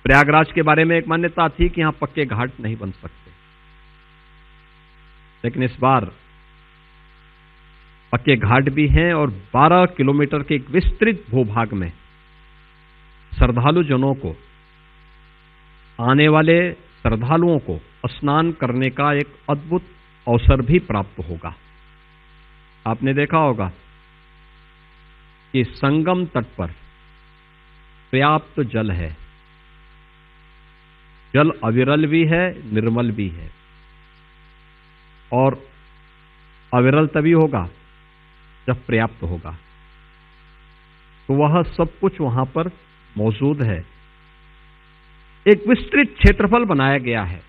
प्रयागराज के बारे में एक मान्यता थी कि यहां पक्के घाट नहीं बन सकते, लेकिन इस बार पक्के घाट भी हैं और 12 किलोमीटर के एक विस्तृत भूभाग में श्रद्धालु जनों को, आने वाले श्रद्धालुओं को स्नान करने का एक अद्भुत अवसर भी प्राप्त होगा। आपने देखा होगा कि संगम तट पर पर्याप्त जल है, जल अविरल भी है, निर्मल भी है, और अविरल तभी होगा जब पर्याप्त होगा। तो वह सब कुछ वहां पर मौजूद है। एक विस्तृत क्षेत्रफल बनाया गया है।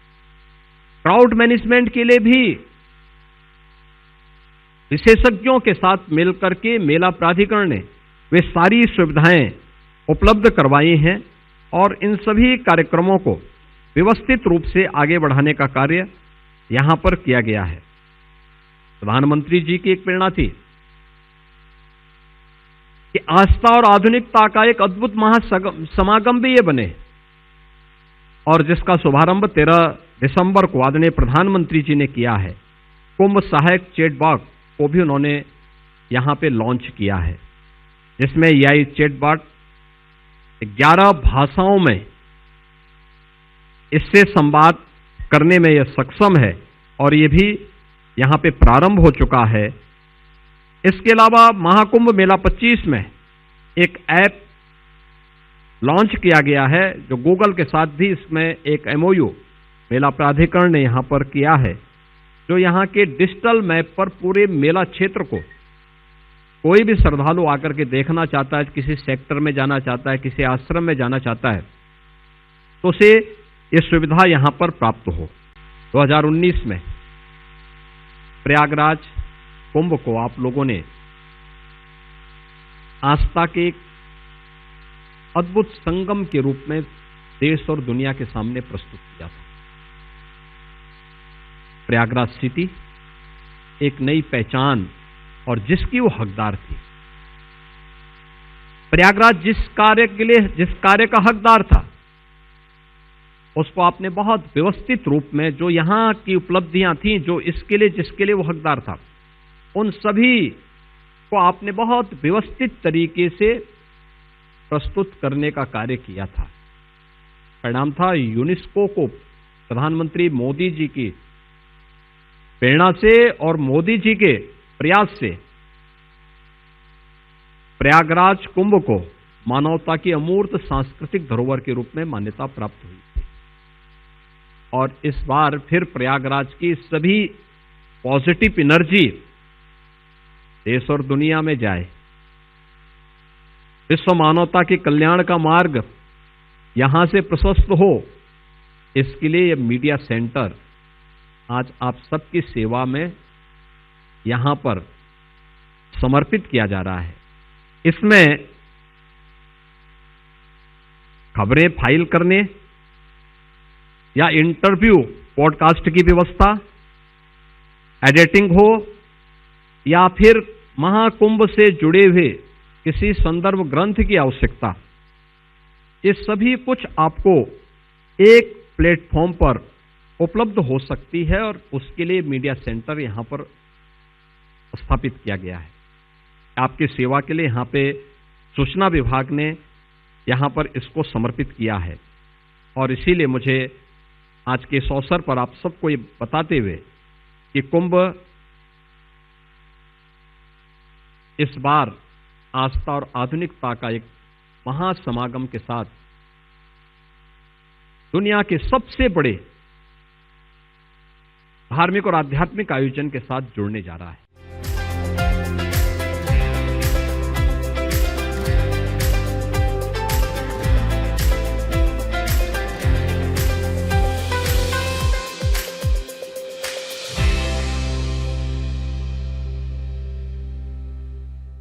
क्राउड मैनेजमेंट के लिए भी विशेषज्ञों के साथ मिलकर के मेला प्राधिकरण ने वे सारी सुविधाएं उपलब्ध करवाई हैं और इन सभी कार्यक्रमों को व्यवस्थित रूप से आगे बढ़ाने का कार्य यहां पर किया गया है। प्रधानमंत्री जी की एक प्रेरणा थी कि आस्था और आधुनिकता का एक अद्भुत महासमागम भी ये बने, और जिसका शुभारंभ 13 दिसंबर को आदरणीय प्रधानमंत्री जी ने किया है। कुंभ सहायक चैटबॉट को भी उन्होंने यहां पे लॉन्च किया है, जिसमें यह चैटबॉट 11 भाषाओं में इससे संवाद करने में यह सक्षम है, और ये भी यहां पे प्रारंभ हो चुका है। इसके अलावा महाकुंभ मेला 25 में एक ऐप लॉन्च किया गया है, जो गूगल के साथ भी इसमें एक MOU मेला प्राधिकरण ने यहां पर किया है, जो यहां के डिजिटल मैप पर पूरे मेला क्षेत्र को कोई भी श्रद्धालु आकर के देखना चाहता है, किसी सेक्टर में जाना चाहता है, किसी आश्रम में जाना चाहता है, तो उसे ये सुविधा यहां पर प्राप्त हो। 2019 में प्रयागराज कुंभ को आप लोगों ने आस्था के एक अद्भुत संगम के रूप में देश और दुनिया के सामने प्रस्तुत किया था। प्रयागराज सिटी एक नई पहचान और जिसकी वो हकदार थी। प्रयागराज जिस कार्य का हकदार था, उसको आपने बहुत व्यवस्थित रूप में, जो यहां की उपलब्धियां थी, जो इसके लिए जिसके लिए वो हकदार था, उन सभी को आपने बहुत व्यवस्थित तरीके से प्रस्तुत करने का कार्य किया था। परिणाम था यूनेस्को को प्रधानमंत्री मोदी जी की प्रेरणा से और मोदी जी के प्रयास से प्रयागराज कुंभ को मानवता की अमूर्त सांस्कृतिक धरोहर के रूप में मान्यता प्राप्त हुई थी। और इस बार फिर प्रयागराज की सभी पॉजिटिव एनर्जी देश और दुनिया में जाए, विश्व मानवता के कल्याण का मार्ग यहां से प्रशस्त हो, इसके लिए यह मीडिया सेंटर आज आप सबकी सेवा में यहां पर समर्पित किया जा रहा है। इसमें खबरें फाइल करने या इंटरव्यू पॉडकास्ट की व्यवस्था, एडिटिंग हो, या फिर महाकुंभ से जुड़े हुए किसी संदर्भ ग्रंथ की आवश्यकता, ये सभी कुछ आपको एक प्लेटफॉर्म पर उपलब्ध हो सकती है, और उसके लिए मीडिया सेंटर यहां पर स्थापित किया गया है। आपकी सेवा के लिए यहां पे सूचना विभाग ने यहां पर इसको समर्पित किया है। और इसीलिए मुझे आज के इस अवसर पर आप सबको ये बताते हुए कि कुंभ इस बार आस्था और आधुनिकता का एक महासमागम के साथ दुनिया के सबसे बड़े धार्मिक और आध्यात्मिक आयोजन के साथ जुड़ने जा रहा है।